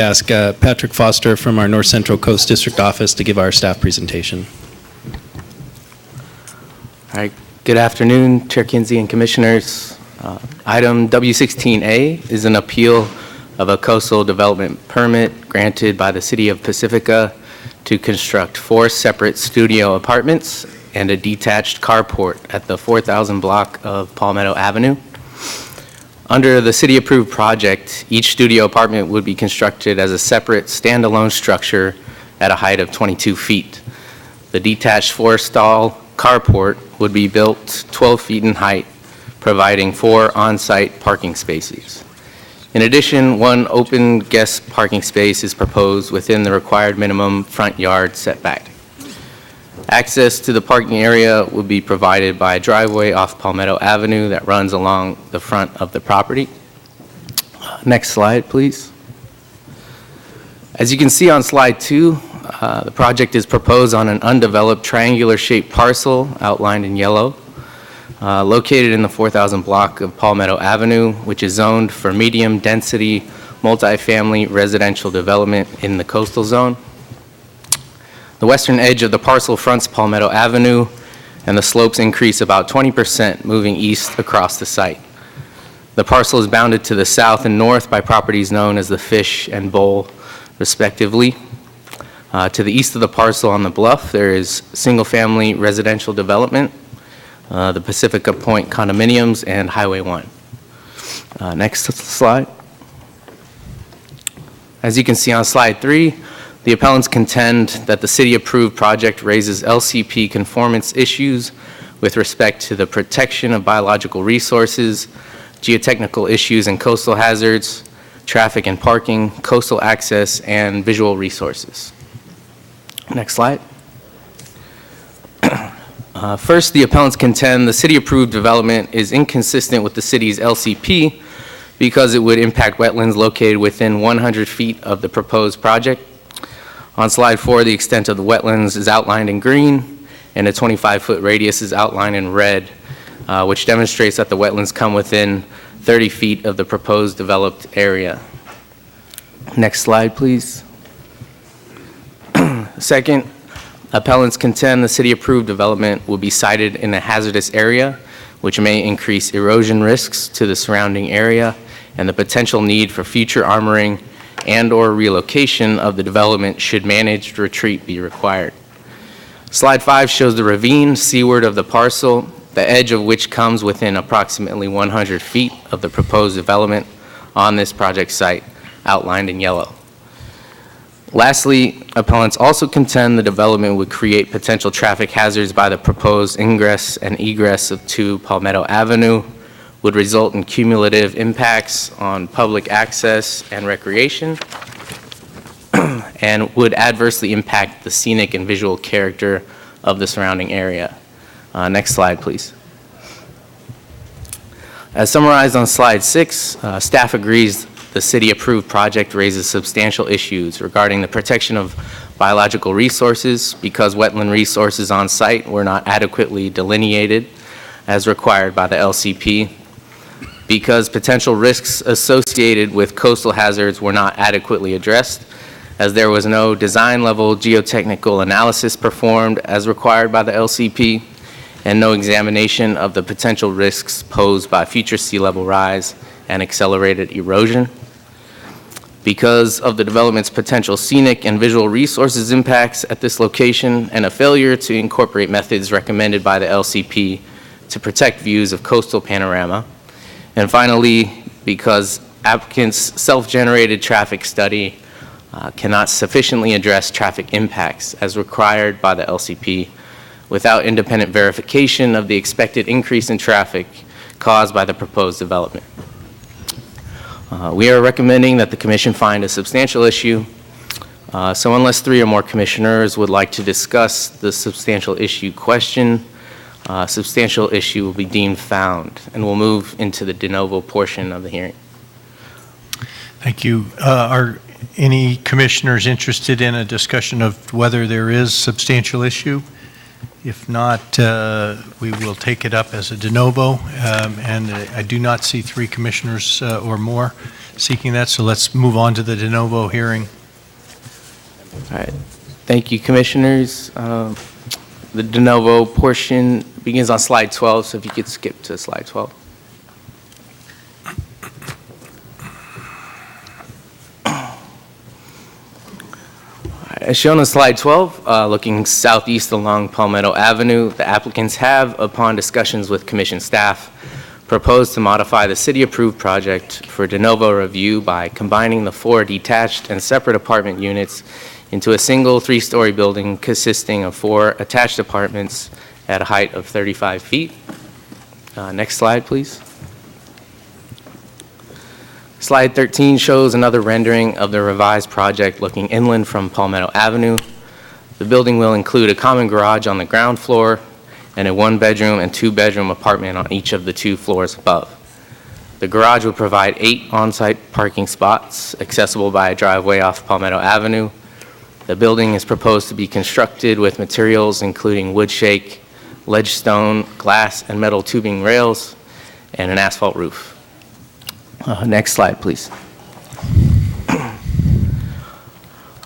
Ask Patrick Foster from our North Central Coast District Office to give our staff presentation. All right, good afternoon, Chair Kinsey and Commissioners. Item W16A is an appeal of a coastal development permit granted by the City of Pacifica to construct 4 separate studio apartments and a detached carport at the 4,000 block of Palmetto Avenue. Under the city-approved project, each studio apartment would be constructed as a separate standalone structure at a height of 22 feet. The detached 4-stall carport would be built 12 feet in height, providing 4 on-site parking spaces. In addition, 1 open guest parking space is proposed within the required minimum front yard setback. Access to the parking area would be provided by a driveway off Palmetto Avenue that runs along the front of the property. Next slide, please. As you can see on slide 2, the project is proposed on an undeveloped triangular-shaped parcel outlined in yellow, located in the 4,000 block of Palmetto Avenue, which is zoned for medium-density multifamily residential development in the coastal zone. The western edge of the parcel fronts Palmetto Avenue, and the slopes increase about 20%, moving east across the site. The parcel is bounded to the south and north by properties known as the Fish and Bowl, respectively. To the east of the parcel on the bluff, there is single-family residential development, the Pacifica Point condominiums, and Highway 1. Next slide. As you can see on slide 3, the appellants contend that the city-approved project raises LCP conformance issues with respect to the protection of biological resources, geotechnical issues and coastal hazards, traffic and parking, coastal access, and visual resources. Next slide. First, the appellants contend the city-approved development is inconsistent with the city's LCP because it would impact wetlands located within 100 feet of the proposed project. On slide 4, the extent of the wetlands is outlined in green, and a 25-foot radius is outlined in red, which demonstrates that the wetlands come within 30 feet of the proposed developed area. Next slide, please. Second, appellants contend the city-approved development will be sited in a hazardous area, which may increase erosion risks to the surrounding area and the potential need for future armoring and/or relocation of the development should managed retreat be required. Slide 5 shows the ravine seaward of the parcel, the edge of which comes within approximately 100 feet of the proposed development on this project site, outlined in yellow. Lastly, appellants also contend the development would create potential traffic hazards by the proposed ingress and egress of 2 Palmetto Avenue, would result in cumulative impacts on public access and recreation, and would adversely impact the scenic and visual character of the surrounding area. Next slide, please. As summarized on slide 6, staff agrees the city-approved project raises substantial issues regarding the protection of biological resources because wetland resources on site were not adequately delineated as required by the LCP, because potential risks associated with coastal hazards were not adequately addressed, as there was no design-level geotechnical analysis performed as required by the LCP, and no examination of the potential risks posed by future sea level rise and accelerated erosion. Because of the development's potential scenic and visual resources impacts at this location and a failure to incorporate methods recommended by the LCP to protect views of coastal panorama. And finally, because applicant's self-generated traffic study cannot sufficiently address traffic impacts as required by the LCP without independent verification of the expected increase in traffic caused by the proposed development. We are recommending that the Commission find a substantial issue. So unless 3 or more commissioners would like to discuss the substantial issue question, substantial issue will be deemed found, and we'll move into the de novo portion of the hearing. Thank you. Are any commissioners interested in a discussion of whether there is substantial issue? If not, we will take it up as a de novo, and I do not see three commissioners or more seeking that, so let's move on to the de novo hearing. All right. Thank you, Commissioners. The de novo portion begins on slide 12, so if you could skip to slide 12. As shown on slide 12, looking southeast along Palmetto Avenue, the applicants have, upon discussions with Commission staff, proposed to modify the city-approved project for de novo review by combining the 4 detached and separate apartment units into a single 3-story building consisting of 4 attached apartments at a height of 35 feet. Next slide, please. Slide 13 shows another rendering of the revised project looking inland from Palmetto Avenue. The building will include a common garage on the ground floor and a 1-bedroom and 2-bedroom apartment on each of the 2 floors above. The garage will provide 8 on-site parking spots accessible by a driveway off Palmetto Avenue. The building is proposed to be constructed with materials including wood shake, ledge stone, glass, and metal tubing rails, and an asphalt roof. Next slide, please.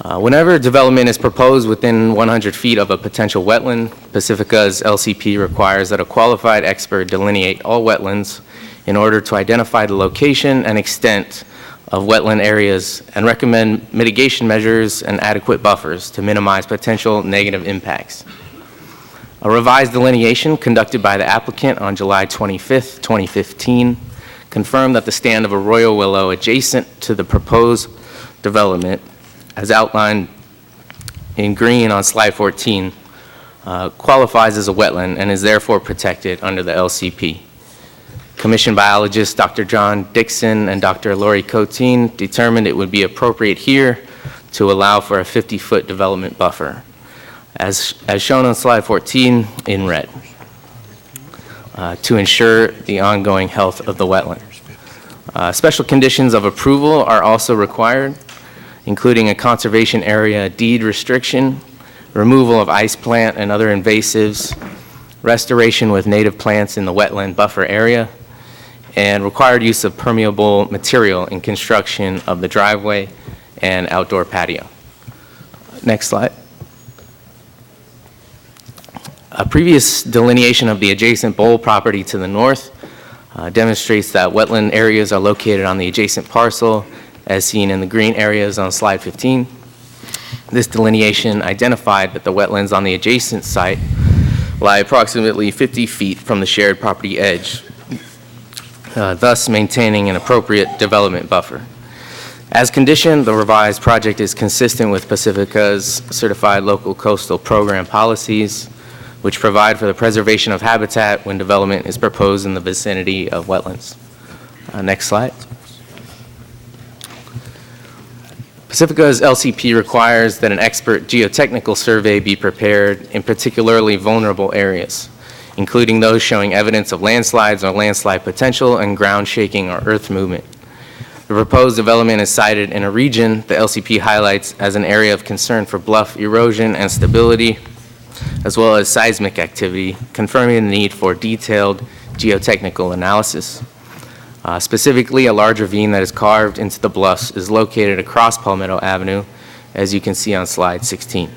Whenever development is proposed within 100 feet of a potential wetland, Pacifica's LCP requires that a qualified expert delineate all wetlands in order to identify the location and extent of wetland areas and recommend mitigation measures and adequate buffers to minimize potential negative impacts. A revised delineation conducted by the applicant on July 25th, 2015, confirmed that the stand of arroyo willow adjacent to the proposed development, as outlined in green on slide 14, qualifies as a wetland and is therefore protected under the LCP. Commission biologists Dr. John Dixon and Dr. Lori Coteen determined it would be appropriate here to allow for a 50-foot development buffer, as shown on slide 14 in red, to ensure the ongoing health of the wetland. Special conditions of approval are also required, including a conservation area deed restriction, removal of ice plant and other invasives, restoration with native plants in the wetland buffer area, and required use of permeable material in construction of the driveway and outdoor patio. Next slide. A previous delineation of the adjacent Bowl property to the north demonstrates that wetland areas are located on the adjacent parcel, as seen in the green areas on slide 15. This delineation identified that the wetlands on the adjacent site lie approximately 50 feet from the shared property edge, thus maintaining an appropriate development buffer. As conditioned, the revised project is consistent with Pacifica's certified local coastal program policies, which provide for the preservation of habitat when development is proposed in the vicinity of wetlands. Next slide. Pacifica's LCP requires that an expert geotechnical survey be prepared in particularly vulnerable areas, including those showing evidence of landslides or landslide potential and ground shaking or earth movement. The proposed development is sited in a region the LCP highlights as an area of concern for bluff erosion and stability, as well as seismic activity, confirming the need for detailed geotechnical analysis. Specifically, a large ravine that is carved into the bluffs is located across Palmetto Avenue, as you can see on slide 16.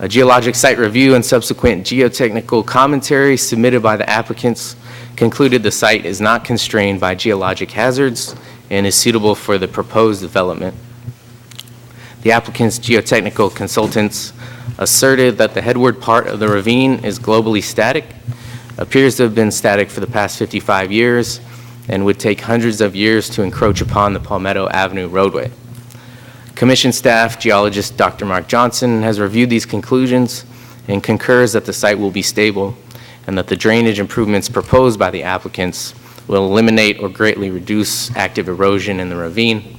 A geologic site review and subsequent geotechnical commentary submitted by the applicants concluded the site is not constrained by geologic hazards and is suitable for the proposed development. The applicant's geotechnical consultants asserted that the headward part of the ravine is globally static, appears to have been static for the past 55 years, and would take hundreds of years to encroach upon the Palmetto Avenue roadway. Commission staff, geologist Dr. Mark Johnson, has reviewed these conclusions and concurs that the site will be stable and that the drainage improvements proposed by the applicants will eliminate or greatly reduce active erosion in the ravine,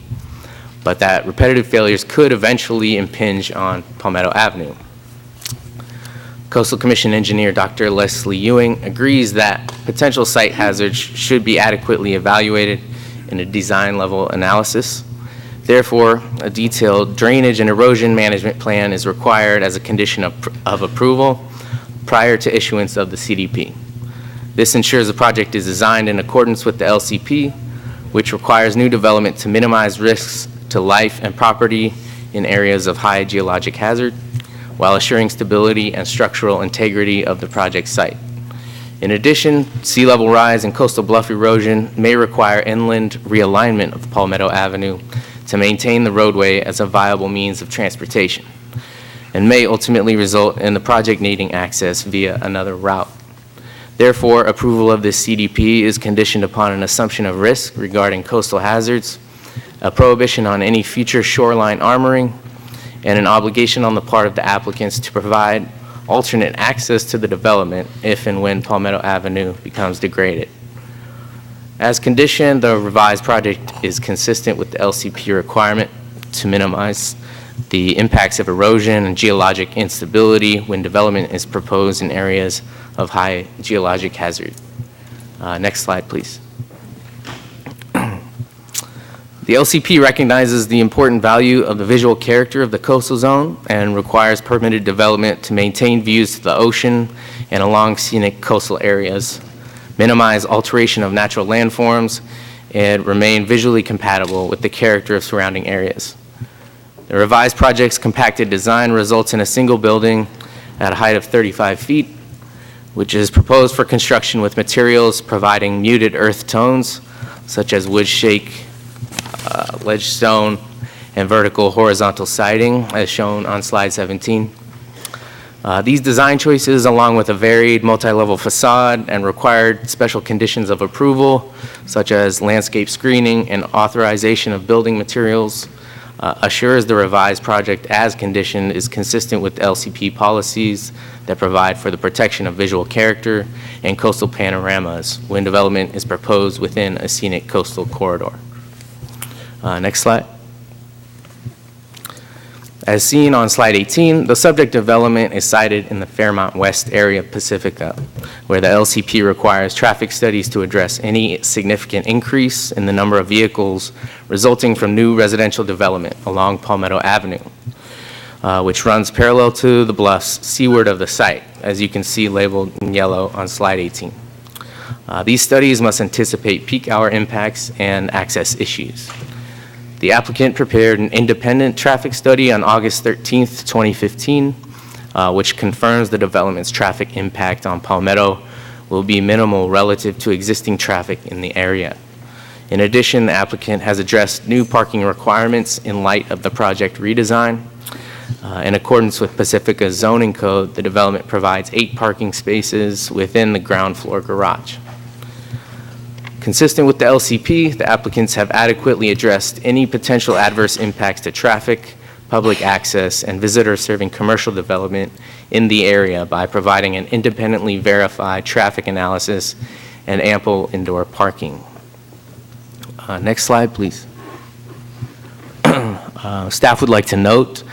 but that repetitive failures could eventually impinge on Palmetto Avenue. Coastal Commission engineer Dr. Leslie Ewing agrees that potential site hazards should be adequately evaluated in a design level analysis. Therefore, a detailed drainage and erosion management plan is required as a condition of approval, prior to issuance of the CDP. This ensures the project is designed in accordance with the LCP, which requires new development to minimize risks to life and property in areas of high geologic hazard, while assuring stability and structural integrity of the project site. In addition, sea level rise and coastal bluff erosion may require inland realignment of Palmetto Avenue to maintain the roadway as a viable means of transportation, and may ultimately result in the project needing access via another route. Therefore, approval of this CDP is conditioned upon an assumption of risk regarding coastal hazards, a prohibition on any future shoreline armoring, and an obligation on the part of the applicants to provide alternate access to the development if and when Palmetto Avenue becomes degraded. As conditioned, the revised project is consistent with the LCP requirement to minimize the impacts of erosion and geologic instability when development is proposed in areas of high geologic hazard. Next slide, please. The LCP recognizes the important value of the visual character of the coastal zone and requires permitted development to maintain views to the ocean and along scenic coastal areas, minimize alteration of natural landforms, and remain visually compatible with the character of surrounding areas. The revised project's compacted design results in a single building at a height of 35 feet, which is proposed for construction with materials providing muted earth tones, such as wood shake, ledge stone, and vertical horizontal siding, as shown on slide 17. These design choices, along with a varied multi-level facade and required special conditions of approval, such as landscape screening and authorization of building materials, assures the revised project as conditioned is consistent with LCP policies that provide for the protection of visual character and coastal panoramas when development is proposed within a scenic coastal corridor. Next slide. As seen on slide 18, the subject development is sited in the Fairmont West area of Pacifica, where the LCP requires traffic studies to address any significant increase in the number of vehicles resulting from new residential development along Palmetto Avenue, which runs parallel to the bluffs seaward of the site, as you can see labeled in yellow on slide 18. These studies must anticipate peak hour impacts and access issues. The applicant prepared an independent traffic study on August 13th, 2015, which confirms the development's traffic impact on Palmetto will be minimal relative to existing traffic in the area. In addition, the applicant has addressed new parking requirements in light of the project redesign. In accordance with Pacifica's zoning code, the development provides 8 parking spaces within the ground floor garage. Consistent with the LCP, the applicants have adequately addressed any potential adverse impacts to traffic, public access, and visitors serving commercial development in the area by providing an independently verified traffic analysis and ample indoor parking. Next slide, please. Staff would like to note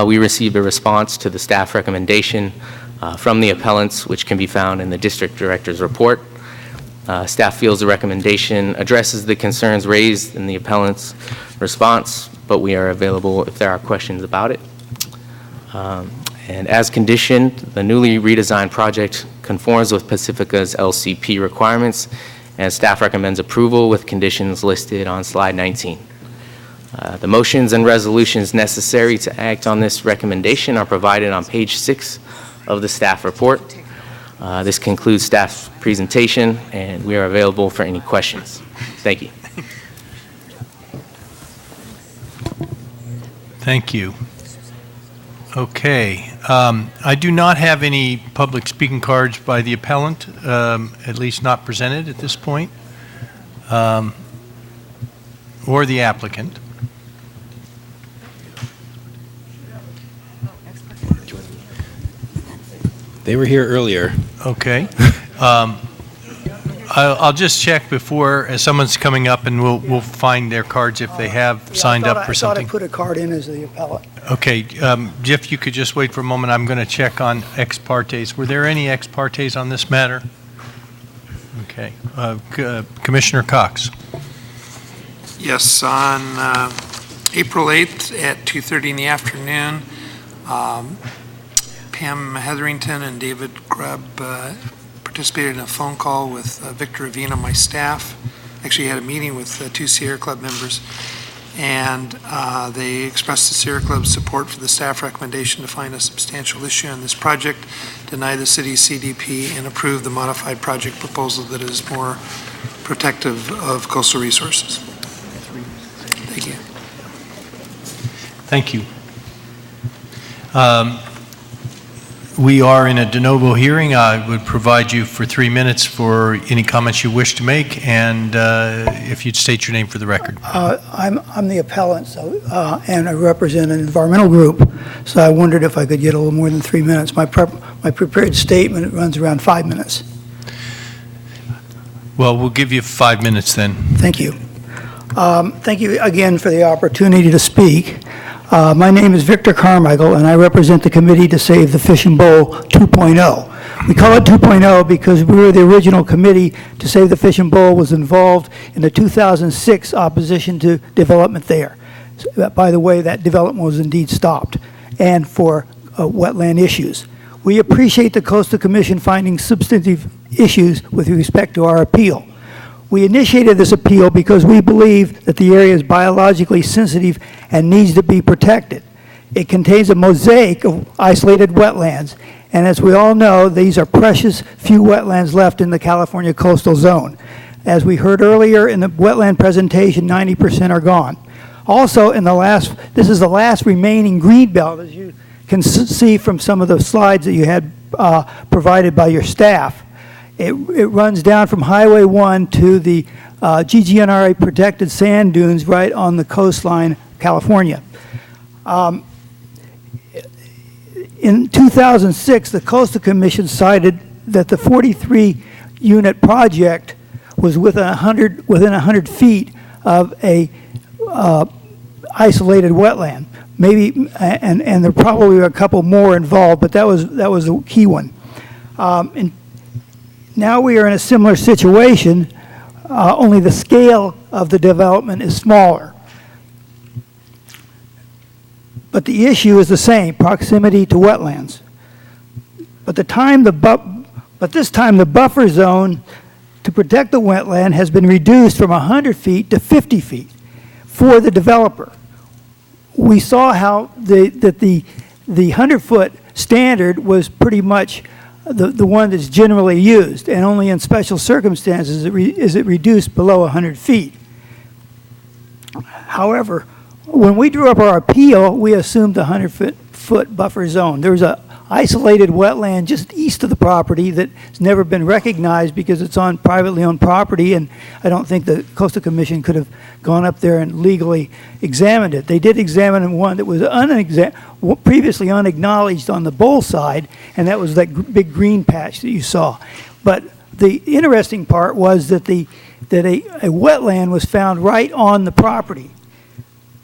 we received a response to the staff recommendation from the appellants, which can be found in the district director's report. Staff feels the recommendation addresses the concerns raised in the appellant's response, but we are available if there are questions about it. And as conditioned, the newly redesigned project conforms with Pacifica's LCP requirements, and staff recommends approval with conditions listed on slide 19. The motions and resolutions necessary to act on this recommendation are provided on page 6 of the staff report. This concludes staff's presentation, and we are available for any questions. Thank you. Thank you. Okay. I do not have any public speaking cards by the appellant, at least not presented at this point, or the applicant. They were here earlier. Okay. I'll just check before, as someone's coming up, and we'll find their cards if they have signed up for something. I thought I put a card in as the appellant. Okay. Jeff, you could just wait for a moment. I'm going to check on ex partes. Were there any ex partes on this matter? Okay. Commissioner Cox. Yes, on April 8th at 2:30 in the afternoon, Pam Hetherington and David Grubb participated in a phone call with Victor Avina, my staff. Actually had a meeting with 2 Sierra Club members, and they expressed the Sierra Club's support for the staff recommendation to find a substantial issue on this project, deny the city's CDP, and approve the modified project proposal that is more protective of coastal resources. Thank you. Thank you. We are in a de novo hearing. I would provide you for 3 minutes for any comments you wish to make, and if you'd state your name for the record. I'm the appellant, and I represent an environmental group, so I wondered if I could get a little more than 3 minutes. My prepared statement runs around 5 minutes. Well, we'll give you 5 minutes then. Thank you. Thank you again for the opportunity to speak. My name is Victor Carmichael, and I represent the Committee to Save the Fishing Bowl 2.0. We call it 2.0 because we were the original committee to Save the Fishing Bowl was involved in the 2006 opposition to development there. So, by the way, that development was indeed stopped, and for wetland issues. We appreciate the Coastal Commission finding substantive issues with respect to our appeal. We initiated this appeal because we believe that the area is biologically sensitive and needs to be protected. It contains a mosaic of isolated wetlands, and as we all know, these are precious few wetlands left in the California coastal zone. As we heard earlier in the wetland presentation, 90% are gone. Also, this is the last remaining green belt, as you can see from some of the slides that you had provided by your staff. It runs down from Highway 1 to the GGNRA protected sand dunes right on the coastline of California. In 2006, the Coastal Commission cited that the 43-unit project was within 100 feet of a isolated wetland. Maybe, and there probably were a couple more involved, but that was the key one. Now we are in a similar situation, only the scale of the development is smaller. But the issue is the same, proximity to wetlands. But this time the buffer zone to protect the wetland has been reduced from 100 feet to 50 feet for the developer. We saw how the 100-foot standard was pretty much the one that's generally used, and only in special circumstances is it reduced below 100 feet. However, when we drew up our appeal, we assumed the 100-foot buffer zone. There's a isolated wetland just east of the property that's never been recognized because it's on privately owned property, and I don't think the Coastal Commission could have gone up there and legally examined it. They did examine one that was previously unacknowledged on the bowl side, and that was that big green patch that you saw. But the interesting part was that a wetland was found right on the property.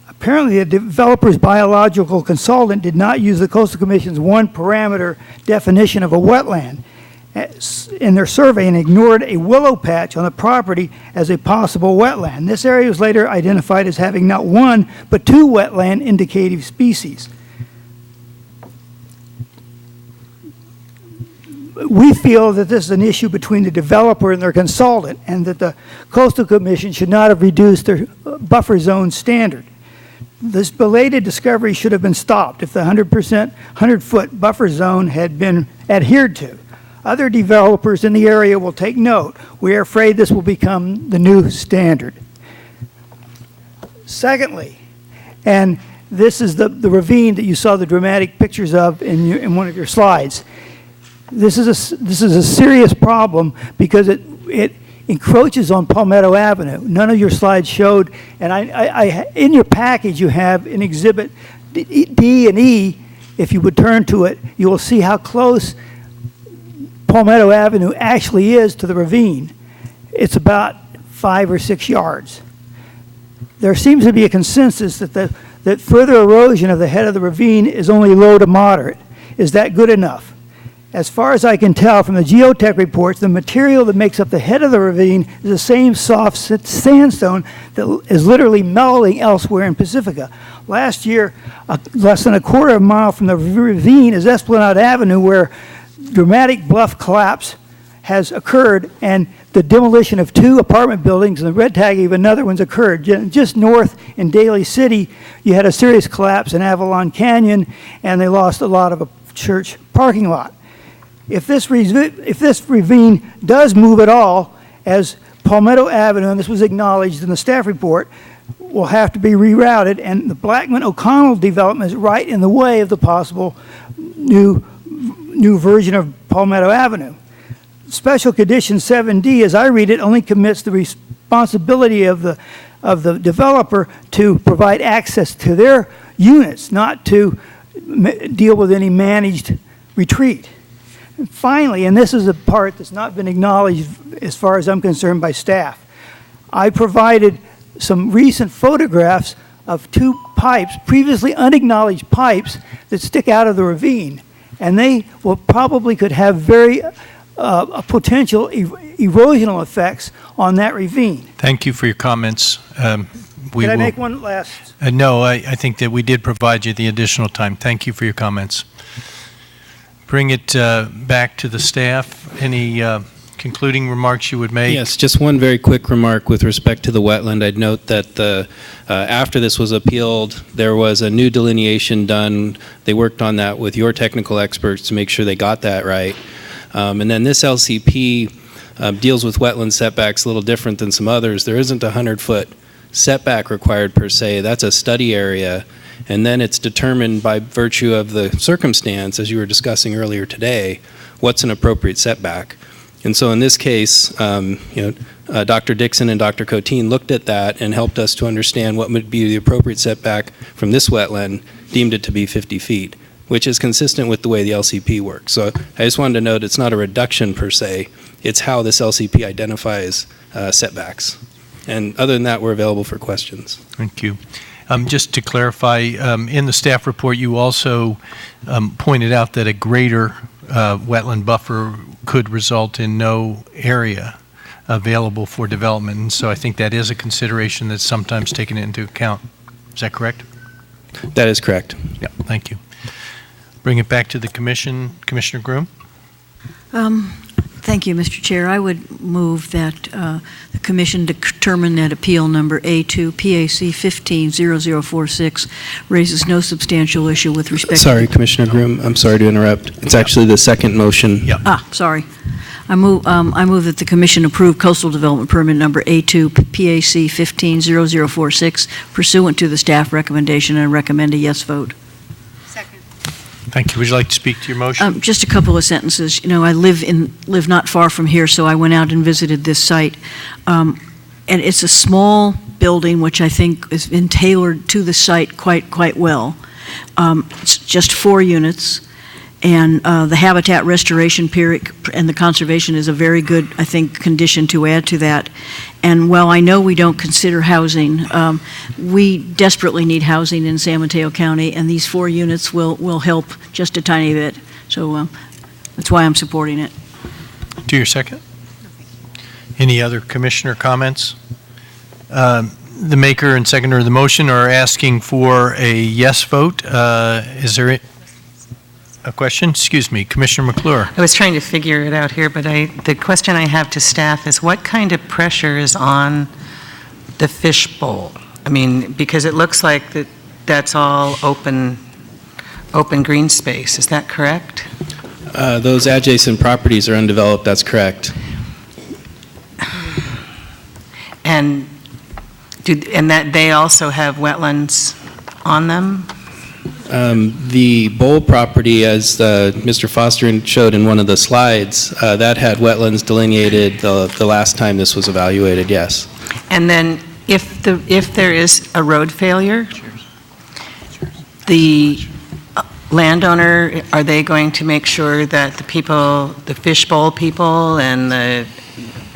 Apparently, the developer's biological consultant did not use the Coastal Commission's one-parameter definition of a wetland in their survey and ignored a willow patch on the property as a possible wetland. This area was later identified as having not one, but two wetland indicative species. We feel that this is an issue between the developer and their consultant, and that the Coastal Commission should not have reduced their buffer zone standard. This belated discovery should have been stopped if the 100-foot buffer zone had been adhered to. Other developers in the area will take note. We are afraid this will become the new standard. Secondly, and this is the ravine that you saw the dramatic pictures of in one of your slides. This is a serious problem because it encroaches on Palmetto Avenue. None of your slides showed, and in your package you have an exhibit D and E. If you would turn to it, you will see how close Palmetto Avenue actually is to the ravine. It's about 5 or 6 yards. There seems to be a consensus that further erosion of the head of the ravine is only low to moderate. Is that good enough? As far as I can tell from the geotech reports, the material that makes up the head of the ravine is the same soft sandstone that is literally mellowing elsewhere in Pacifica. Last year, less than a quarter of a mile from the ravine is Esplanade Avenue, where dramatic bluff collapse has occurred, and the demolition of 2 apartment buildings and the red tagging of another one's occurred. Just north in Daly City, you had a serious collapse in Avalon Canyon, and they lost a lot of a church parking lot. If this ravine does move at all, as Palmetto Avenue, and this was acknowledged in the staff report, will have to be rerouted, and the Blackman-O'Connell development is right in the way of the possible new version of Palmetto Avenue. Special Condition 7D, as I read it, only commits the responsibility of the developer to provide access to their units, not to deal with any managed retreat. And finally, and this is a part that's not been acknowledged as far as I'm concerned by staff, I provided some recent photographs of 2 pipes, previously unacknowledged pipes, that stick out of the ravine. And they will probably could have very potential erosional effects on that ravine. Thank you for your comments. Can I make one last? No, I think that we did provide you the additional time. Thank you for your comments. Bring it back to the staff. Any concluding remarks you would make? Yes, just one very quick remark with respect to the wetland. I'd note that after this was appealed, there was a new delineation done. They worked on that with your technical experts to make sure they got that right. And then this LCP deals with wetland setbacks a little different than some others. There isn't a 100-foot setback required per se. That's a study area. And then it's determined by virtue of the circumstance, as you were discussing earlier today, what's an appropriate setback. And so in this case, Dr. Dixon and Dr. Coteen looked at that and helped us to understand what would be the appropriate setback from this wetland, deemed it to be 50 feet, which is consistent with the way the LCP works. So I just wanted to note it's not a reduction per se, it's how this LCP identifies setbacks. And other than that, we're available for questions. Thank you. Just to clarify, in the staff report, you also pointed out that a greater wetland buffer could result in no area available for development. And so I think that is a consideration that's sometimes taken into account. Is that correct? That is correct. Yeah, thank you. Bring it back to the commission. Commissioner Groom? Thank you, Mr. Chair. I would move that the commission determine that appeal number A2 PAC 150046 raises no substantial issue with respect Sorry, Commissioner Groom, I'm sorry to interrupt. It's actually the second motion. Yeah. Sorry. I move that the commission approve coastal development permit number A2 PAC 150046 pursuant to the staff recommendation and recommend a yes vote. Thank you. Would you like to speak to your motion? Just a couple of sentences. You know, I live not far from here, so I went out and visited this site. And it's a small building, which I think has been tailored to the site quite well. It's just 4 units, and the habitat restoration period and the conservation is a very good, I think, condition to add to that. And while I know we don't consider housing, we desperately need housing in San Mateo County, and these 4 units will help just a tiny bit. So that's why I'm supporting it. Do your second. Any other commissioner comments? The maker and seconder of the motion are asking for a yes vote. Is there a question? Excuse me, Commissioner McClure. I was trying to figure it out here, but the question I have to staff is what kind of pressure is on the fishbowl? I mean, because it looks like that's all open green space. Is that correct? Those adjacent properties are undeveloped, that's correct. And that they also have wetlands on them? The Bowl property, as Mr. Foster showed in one of the slides, that had wetlands delineated the last time this was evaluated, yes. And then if there is a road failure, the landowner, are they going to make sure that the people, the fishbowl people and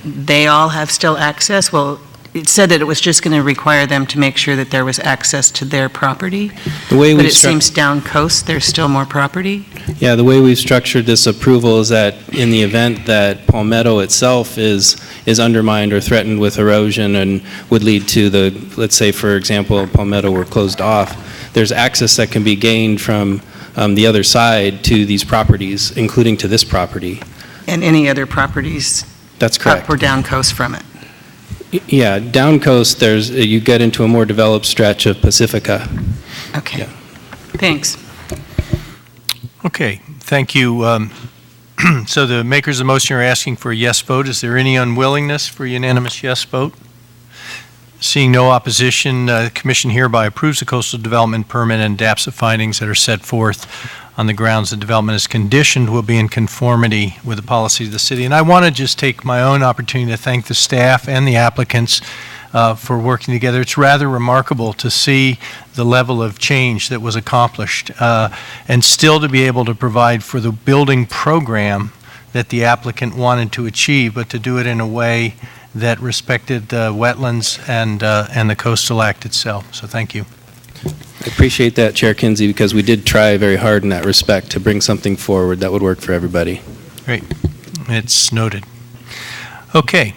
they all have still access? Well, it said that it was just going to require them to make sure that there was access to their property, The way but we've it stru- seems down coast, there's still more property? Yeah, the way we've structured this approval is that in the event that Palmetto itself is undermined or threatened with erosion and would lead to the, let's say, for example, Palmetto were closed off, there's access that can be gained from the other side to these properties, including to this property. And any other properties That's correct. up or down coast from it? Yeah, down coast, you get into a more developed stretch of Pacifica. Okay. Yeah. Thanks. Okay, thank you. So the makers of the motion are asking for a yes vote. Is there any unwillingness for a unanimous yes vote? Seeing no opposition, the commission hereby approves the coastal development permit and adapts the findings that are set forth on the grounds the development is conditioned will be in conformity with the policy of the city. And I want to just take my own opportunity to thank the staff and the applicants for working together. It's rather remarkable to see the level of change that was accomplished and still to be able to provide for the building program that the applicant wanted to achieve, but to do it in a way that respected the wetlands and the Coastal Act itself. So thank you. I appreciate that, Chair Kinsey, because we did try very hard in that respect to bring something forward that would work for everybody. Great. It's noted. Okay.